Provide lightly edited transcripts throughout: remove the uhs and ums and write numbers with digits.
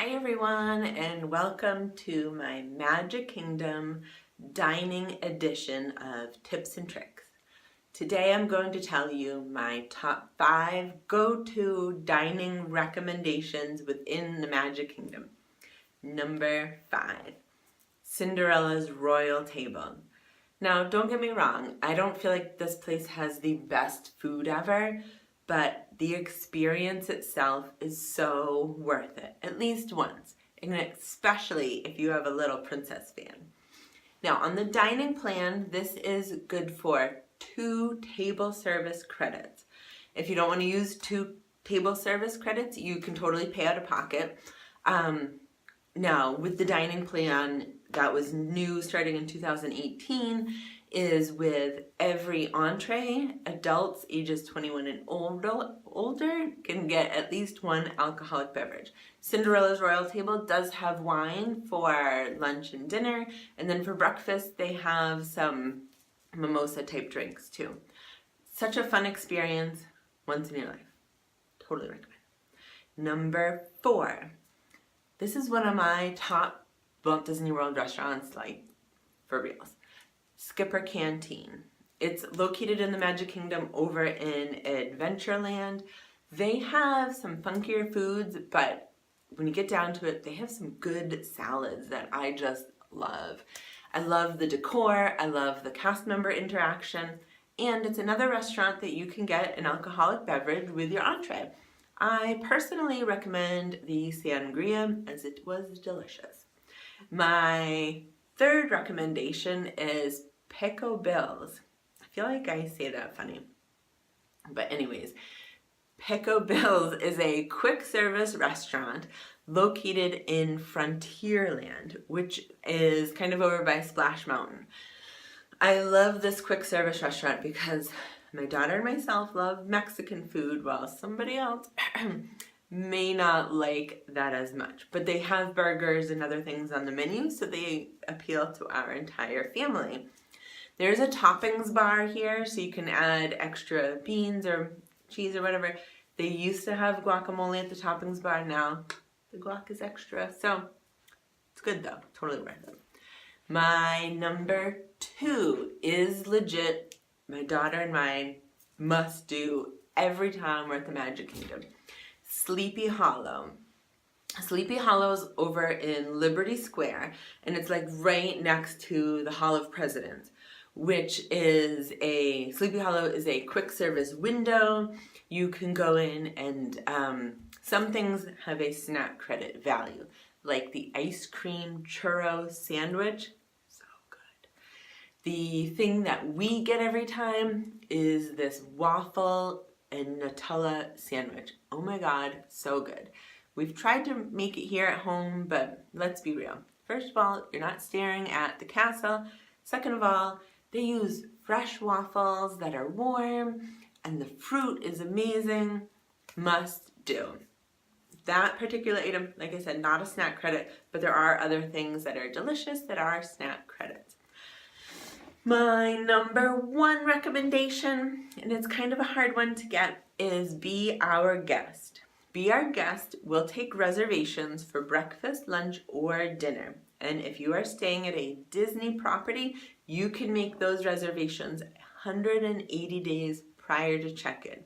Hi everyone, and welcome to my Magic Kingdom dining edition of Tips and Tricks. Today I'm going to tell you my top 5 go-to dining recommendations within the Magic Kingdom. Number 5, Cinderella's Royal Table. Now, don't get me wrong, I don't feel like this place has the best food ever, but the experience itself is so worth it, at least once, and especially if you have a little princess fan. Now, on the dining plan, this is good for 2 table service credits. If you don't want to use 2 table service credits, you can totally pay out of pocket. Now, with the dining plan that was new starting in 2018, is with every entree, adults ages 21 and older can get at least 1 alcoholic beverage. Cinderella's Royal Table does have wine for lunch and dinner, and then for breakfast they have some mimosa type drinks too. Such a fun experience once in your life. Totally recommend. Number 4. This is one of my top Walt Disney World restaurants, like, for reals. Skipper Canteen. It's located in the Magic Kingdom over in Adventureland. They have some funkier foods, but when you get down to it, they have some good salads that I just love. I love the decor, I love the cast member interaction, and it's another restaurant that you can get an alcoholic beverage with your entree. I personally recommend the sangria as it was delicious. My 3rd recommendation is Pico Bill's. I feel like I say that funny. But anyways, Pico Bill's is a quick service restaurant located in Frontierland, which is kind of over by Splash Mountain. I love this quick service restaurant because my daughter and myself love Mexican food, while somebody else may not like that as much. But they have burgers and other things on the menu, so they appeal to our entire family. There's a toppings bar here, so you can add extra beans or cheese or whatever. They used to have guacamole at the toppings bar. Now the guac is extra, so it's good though. Totally worth it. My number 2 is legit my daughter and mine must do every time we're at the Magic Kingdom. Sleepy Hollow. Sleepy Hollow's over in Liberty Square, and it's like right next to the Hall of Presidents, which is Sleepy Hollow is a quick service window. You can go in and some things have a snack credit value, like the ice cream churro sandwich. The thing that we get every time is this waffle and Nutella sandwich. Oh my God, so good. We've tried to make it here at home, but let's be real. First of all, you're not staring at the castle. Second of all, they use fresh waffles that are warm, and the fruit is amazing. Must do. That particular item, like I said, not a snack credit, but there are other things that are delicious that are snack credits. My number 1 recommendation, and it's kind of a hard one to get, is Be Our Guest. Be Our Guest will take reservations for breakfast, lunch, or dinner. And if you are staying at a Disney property, you can make those reservations 180 days prior to check-in.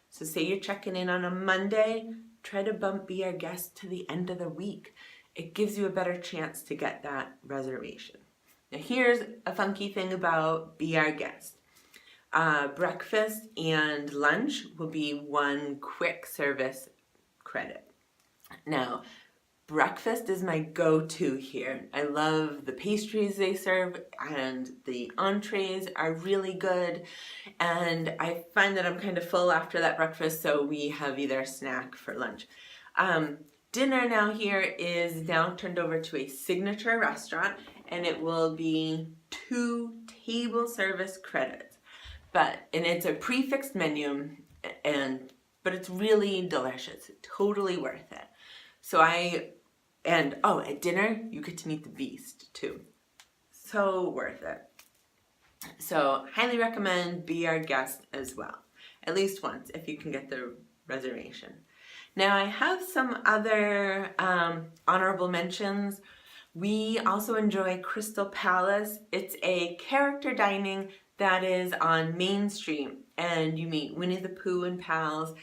So say you're checking in on a Monday, try to bump Be Our Guest to the end of the week. It gives you a better chance to get that reservation. Now here's a funky thing about Be Our Guest. Breakfast and lunch will be 1 quick service credit. Now, breakfast is my go-to here. I love the pastries they serve, and the entrees are really good, and I find that I'm kind of full after that breakfast, so we have either a snack for lunch. Dinner now here is now turned over to a signature restaurant, and it will be 2 table service credits. And it's a prefixed menu, but it's really delicious. Totally worth it. At dinner you get to meet the Beast too. So worth it. So highly recommend Be Our Guest as well. At least once if you can get the reservation. Now I have some other honorable mentions. We also enjoy Crystal Palace. It's a character dining that is on Main Street, and you meet Winnie the Pooh and pals.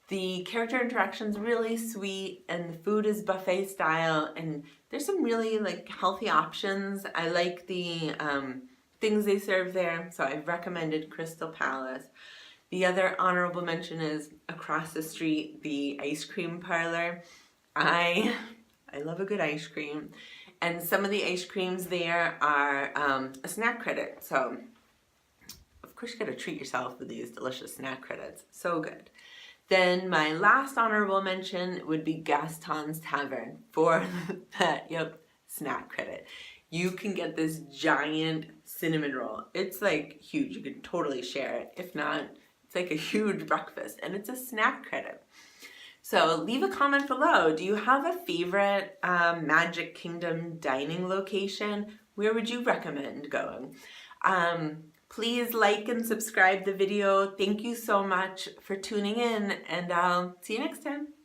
The character interaction's really sweet, and the food is buffet style, and there's some really healthy options. I like the things they serve there, so I've recommended Crystal Palace. The other honorable mention is across the street, the ice cream parlor. I love a good ice cream, and some of the ice creams there are a snack credit, so of course you gotta treat yourself with these delicious snack credits. So good. Then my last honorable mention would be Gaston's Tavern for that, snack credit. You can get this giant cinnamon roll. It's huge, you can totally share it. If not, it's like a huge breakfast, and it's a snack credit. So leave a comment below. Do you have a favorite Magic Kingdom dining location? Where would you recommend going? Please like and subscribe the video. Thank you so much for tuning in, and I'll see you next time.